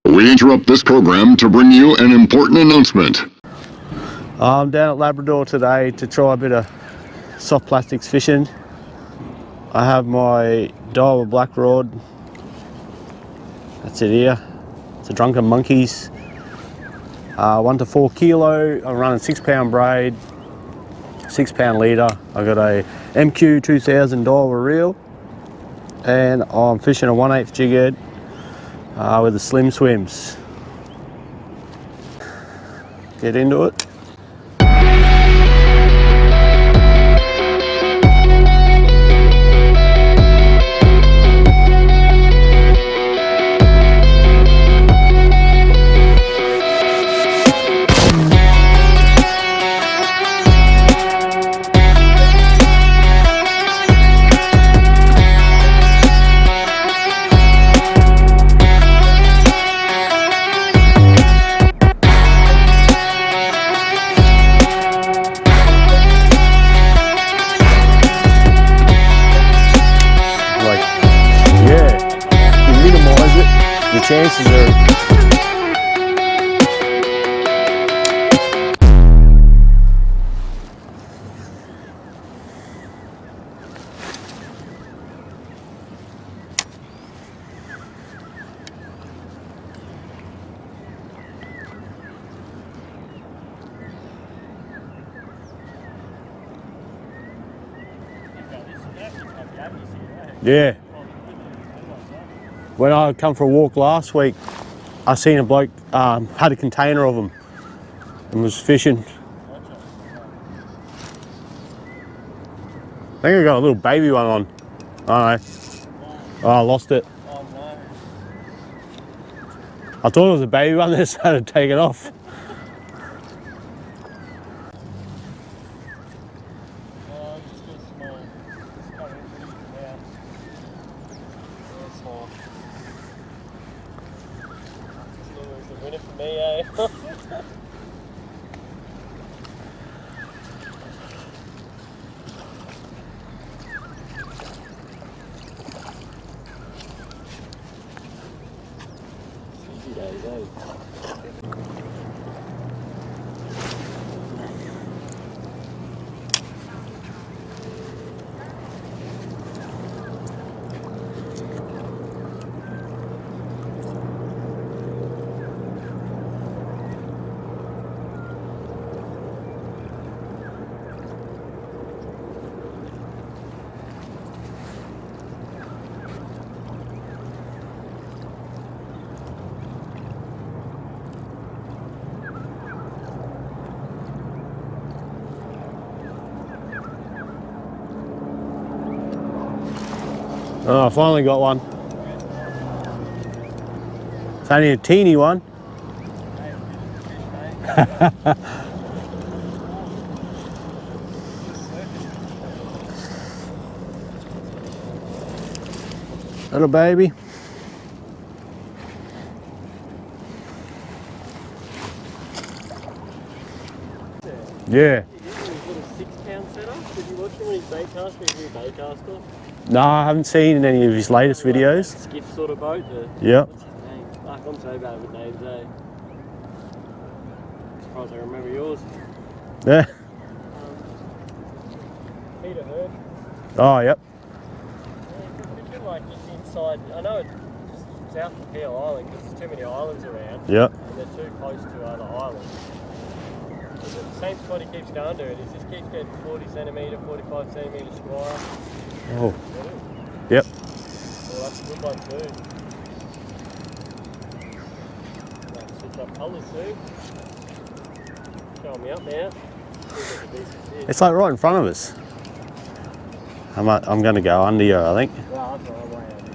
We interrupt this program to bring you an important announcement. I'm down at Labrador today to try a bit of soft plastics fishing. I have my Daiwa black rod. That's it here. It's a Drunken Monkeys. 1 to 4 kilo. I'm running 6 pound braid, 6 pound leader. I got a MQ 2000 Daiwa reel, and I'm fishing a 1/8 jig head with the slim swims. Get into it. Chances are yeah. When I come for a walk last week, I seen a bloke had a container of them and was fishing. I think I got a little baby one on. I don't know. Oh, I lost it. Oh no. I thought it was a baby one, then so I had to take it off. Oh, just a small. It's coming pretty now. Very small. This lure is a winner for me, eh? Easy days, eh? Oh, I finally got one. It's only a teeny one. Little baby. Yeah. Little 6 pound setup. Did you watch him when he's bait casting? He's a new bait caster. No, I haven't seen any of his latest videos. That skiff sort of boat. Yep. What's his name? Fuck, I'm so bad with names, eh? Surprised I remember yours. Yeah. Peter Hurd. Oh, yep. Yeah, fishing like just inside. I know it's just south of Peel Island because there's too many islands around. Yep. And they're too close to other islands. But the same spot he keeps going to, and he just keeps getting 40 centimetre, 45 centimetre squire. Oh. Yep. Well, that's a good one too. Switch up colours too. Showing me up now. It's like right in front of us. I'm going to go under you, I think. Well, that's right, way out here.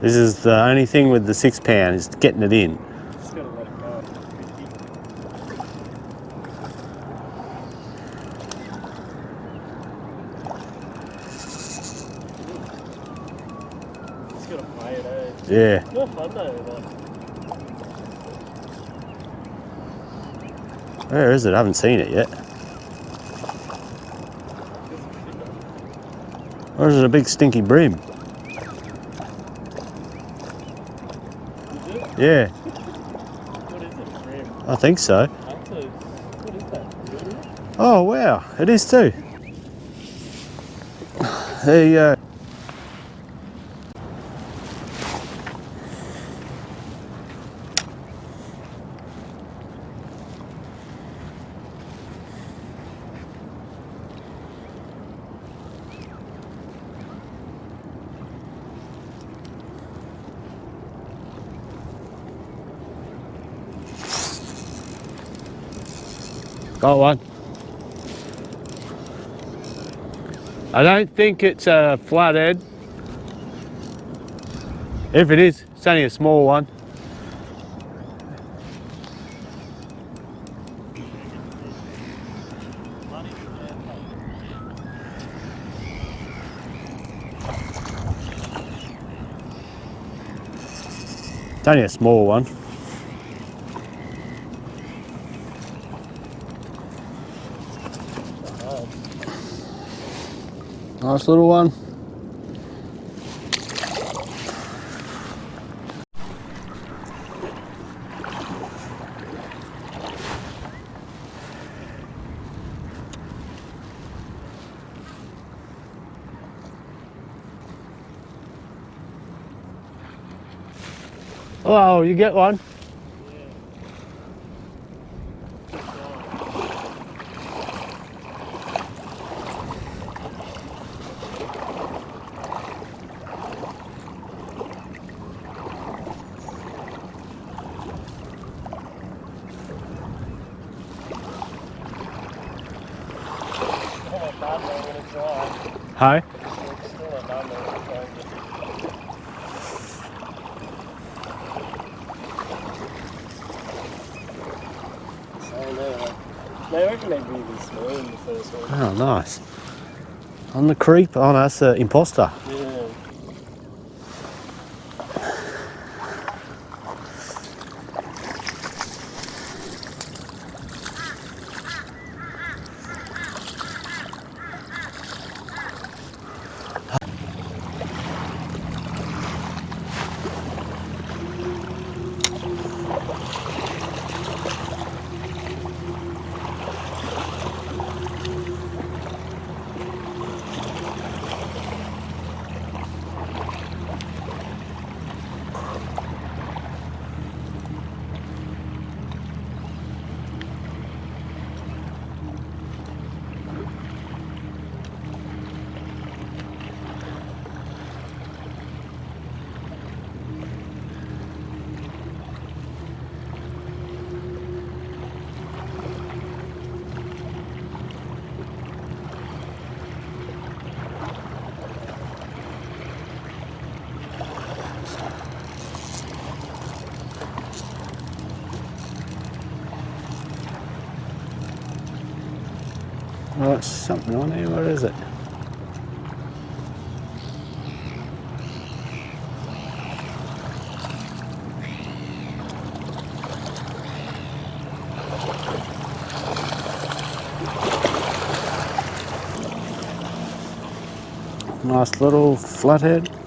This is the only thing with the 6 pound is getting it in. Just gotta let it go. It's 50. Just gotta play it, eh? Yeah. It's more fun though. Like, Where is it? I haven't seen it yet. Or is it a big stinky bream? it? Yeah, What is it? A bream? I think so. Actually, what is that? Oh wow, it is too. There you go. Got one. I don't think it's a flathead. If it is, it's only a small one. It's only a small one. Nice little one. Oh, you get one? Hi. They reckon they'd be even smaller than the first one. Oh, nice. On the creep. Oh, no, that's the imposter. Yeah. Oh, it's something on here. What is it? Nice little flathead.